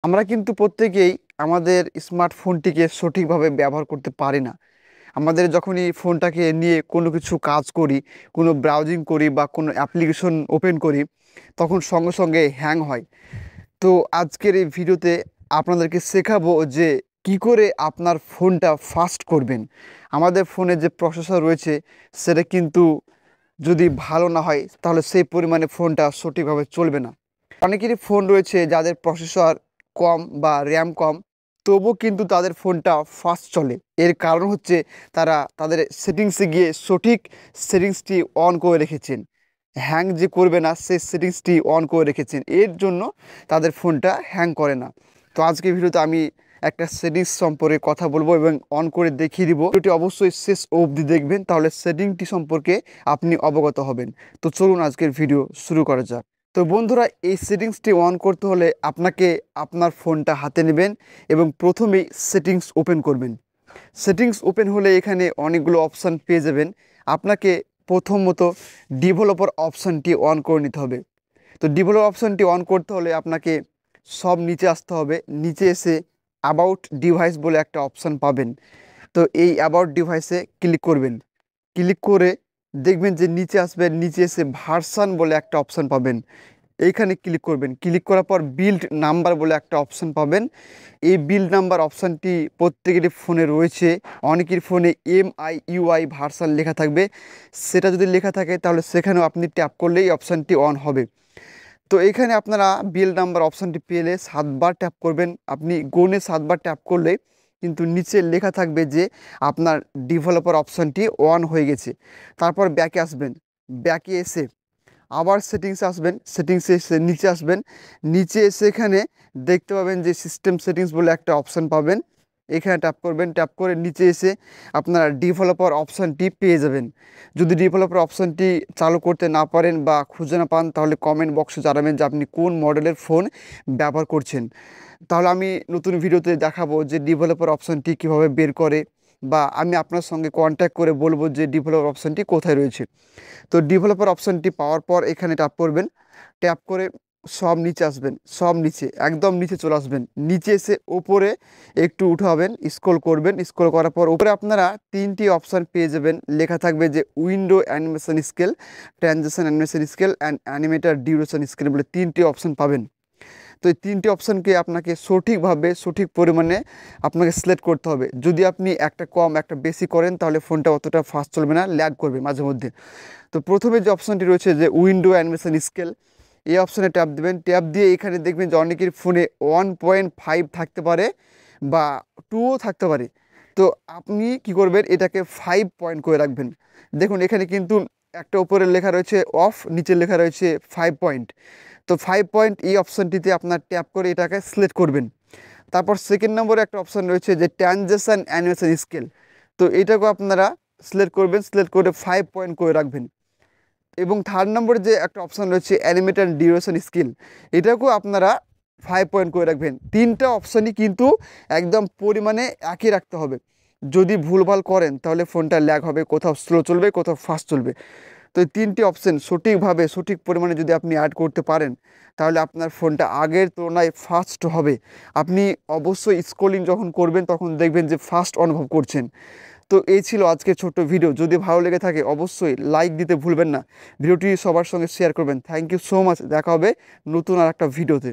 আমরা কিন্তু প্রত্যেকেই আমাদের স্মার্টফোনটিকে সঠিকভাবে ব্যবহার করতে পারি না। আমাদের যখনই ফোনটাকে নিয়ে কোনো কিছু কাজ করি, কোনো ব্রাউজিং করি বা কোনো অ্যাপ্লিকেশন ওপেন করি, তখন সঙ্গে সঙ্গে হ্যাং হয়। তো আজকের এই ভিডিওতে আপনাদেরকে শেখাবো যে কি করে আপনার ফোনটা ফাস্ট করবেন। আমাদের ফোনে যে প্রসেসর রয়েছে সেটা কিন্তু যদি ভালো না হয় তাহলে সেই পরিমাণে ফোনটা সঠিকভাবে চলবে না। অনেকেরই ফোন রয়েছে যাদের প্রসেসর কম বা র্যাম কম, তবুও কিন্তু তাদের ফোনটা ফাস্ট চলে। এর কারণ হচ্ছে তারা তাদের সেটিংসে গিয়ে সঠিক সেটিংসটি অন করে রেখেছেন। হ্যাং যে করবে না সেই সেটিংসটি অন করে রেখেছেন, এর জন্য তাদের ফোনটা হ্যাং করে না। তো আজকে ভিডিওতে আমি একটা সেটিংস সম্পর্কে কথা বলবো এবং অন করে দেখিয়ে দিব। ভিডিওটি অবশ্যই শেষ অবধি দেখবেন, তাহলে সেটিংটি সম্পর্কে আপনি অবগত হবেন। তো চলুন আজকের ভিডিও শুরু করা যাক। তো বন্ধুরা, এই সেটিংসটি অন করতে হলে আপনাকে আপনার ফোনটা হাতে নেবেন এবং প্রথমেই সেটিংস ওপেন করবেন। সেটিংস ওপেন হলে এখানে অনেকগুলো অপশান পেয়ে যাবেন। আপনাকে প্রথমত ডেভেলপার অপশানটি অন করে নিতে হবে। তো ডেভেলপার অপশানটি অন করতে হলে আপনাকে সব নিচে আসতে হবে। নিচে এসে অ্যাবাউট ডিভাইস বলে একটা অপশান পাবেন। তো এই অ্যাবাউট ডিভাইসে ক্লিক করবেন। ক্লিক করে দেখবেন যে নিচে আসবেন, নিচে এসে ভার্সান বলে একটা অপশান পাবেন। এইখানে ক্লিক করবেন। ক্লিক করার পর বিল্ড নাম্বার বলে একটা অপশান পাবেন। এই বিল্ড নাম্বার অপশানটি প্রত্যেকেরই ফোনে রয়েছে। অনেকের ফোনে MIUI ভার্সান লেখা থাকবে। সেটা যদি লেখা থাকে তাহলে সেখানেও আপনি ট্যাপ করলেই অপশানটি অন হবে। তো এখানে আপনারা বিল নাম্বার অপশানটি পেলে 7বার ট্যাপ করবেন। আপনি গুণে 7বার ট্যাপ করলে কিন্তু নিচে লেখা থাকবে যে আপনার ডেভেলপার অপশানটি অন হয়ে গেছে। তারপর ব্যাকে আসবেন। ব্যাকে এসে আবার সেটিংসে আসবেন। সেটিংসে এসে নিচে আসবেন। নিচে এসে এখানে দেখতে পাবেন যে সিস্টেম সেটিংস বলে একটা অপশান পাবেন। এখানে ট্যাপ করবেন। ট্যাপ করে নিচে এসে আপনারা ডেভেলপার অপশানটি পেয়ে যাবেন। যদি ডেভেলপার অপশানটি চালু করতে না পারেন বা খুঁজে না পান তাহলে কমেন্ট বক্সে জানাবেন যে আপনি কোন মডেলের ফোন ব্যবহার করছেন। তাহলে আমি নতুন ভিডিওতে দেখাবো যে ডেভেলপার অপশানটি কীভাবে বের করে, বা আমি আপনার সঙ্গে কন্ট্যাক্ট করে বলবো যে ডেভেলপার অপশানটি কোথায় রয়েছে। তো ডেভেলপার অপশানটি পাওয়ার পর এখানে ট্যাপ করবেন। ট্যাপ করে সব নিচে আসবেন। সব নিচে একদম নিচে চলে আসবেন। নিচে এসে ওপরে একটু উঠাবেন, স্ক্রল করবেন। স্ক্রল করার পর উপরে আপনারা 3টি অপশান পেয়ে যাবেন। লেখা থাকবে যে window animation scale, transition animation scale and animator duration scale বলে 3টি অপশান পাবেন। তো এই 3টি অপশানকে আপনাকে সঠিকভাবে সঠিক পরিমাণে আপনাকে সিলেক্ট করতে হবে। যদি আপনি একটা কম একটা বেশি করেন তাহলে ফোনটা অতটা ফাস্ট চলবে না, ল্যাগ করবে মাঝে মধ্যে। তো প্রথমে যে অপশানটি রয়েছে যে উইন্ডো অ্যানিমেশন স্কেল, এই অপশানে ট্যাপ দেবেন। ট্যাপ দিয়ে এখানে দেখবেন যে অনেকের ফোনে 1.5 থাকতে পারে বা 2ও থাকতে পারে। তো আপনি কি করবেন, এটাকে 5 পয়েন্ট করে রাখবেন। দেখুন এখানে কিন্তু একটা উপরে লেখা রয়েছে অফ, নিচে লেখা রয়েছে 5 পয়েন্ট। তো 5 পয়েন্ট এই অপশানটিতে আপনার ট্যাপ করে এটাকে সিলেক্ট করবেন। তারপর সেকেন্ড নম্বরে একটা অপশান রয়েছে যে ট্রানজিশন অ্যানিমেশন স্কেল। তো এটাকেও আপনারা সিলেক্ট করবেন। সিলেক্ট করে 5 পয়েন্ট করে রাখবেন। এবং থার্ড নম্বরে যে একটা অপশান রয়েছে অ্যানিমেটেড ডিউরেশন স্কেল, এটাকেও আপনারা 5 পয়েন্ট করে রাখবেন। 3টা অপশানই কিন্তু একদম পরিমাণে একই রাখতে হবে। যদি ভুলভাল করেন তাহলে ফোনটা ল্যাগ হবে, কোথাও স্লো চলবে, কোথাও ফাস্ট চলবে। তো এই 3টি অপশান সঠিকভাবে সঠিক পরিমাণে যদি আপনি অ্যাড করতে পারেন তাহলে আপনার ফোনটা আগের তুলনায় ফাস্ট হবে। আপনি অবশ্যই স্ক্রলিং যখন করবেন তখন দেখবেন যে ফাস্ট অনুভব করছেন। তো এই ছিল আজকের ছোট্ট ভিডিও। যদি ভালো লেগে থাকে অবশ্যই লাইক দিতে ভুলবেন না। ভিডিওটি সবার সঙ্গে শেয়ার করবেন। Thank you so much. দেখা হবে নতুন আর একটা ভিডিওতে।